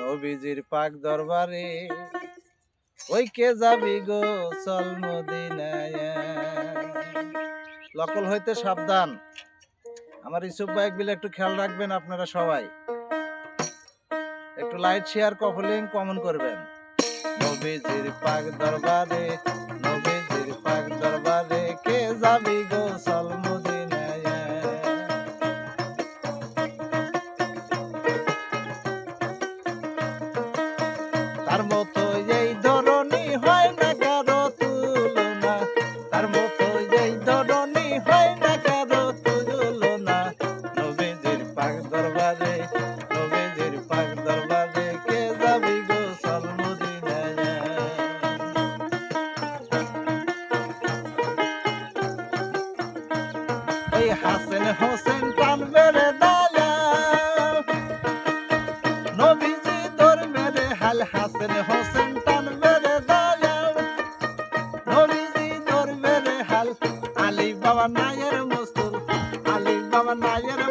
নবীজির পাক দরবারে ওই কে যাবি গো চল মদিনায়। নকল হইতে সাবধান। আমার ইসুফ ভাই বিলে একটু খেয়াল রাখবেন আপনারা সবাই। একটু লাইক শেয়ার কপলিং কমেন্ট করবেন। নবীজির পাক দরবারে নবীজির পাক দরবারে কে যাবি গো চল মদিনায়। তার মতো এই ধরনী হয় না কারো তুলনা, তার মতো এই ধরনী হয় না কারো তুলনা। নবীজির পাক দরবারে নবীজির পাক দরবারে কে যাবি গো চল মদিনায়। এই হাসেন হোসেন টানবেরে দায়া নবীজি ধর্মের হাল, হাসেন হোসেন টানবেরে দায়া নবীজি ধর্মের হাল। আলী বাবা নায়ের মস্তুর আলী বাবা নায়ের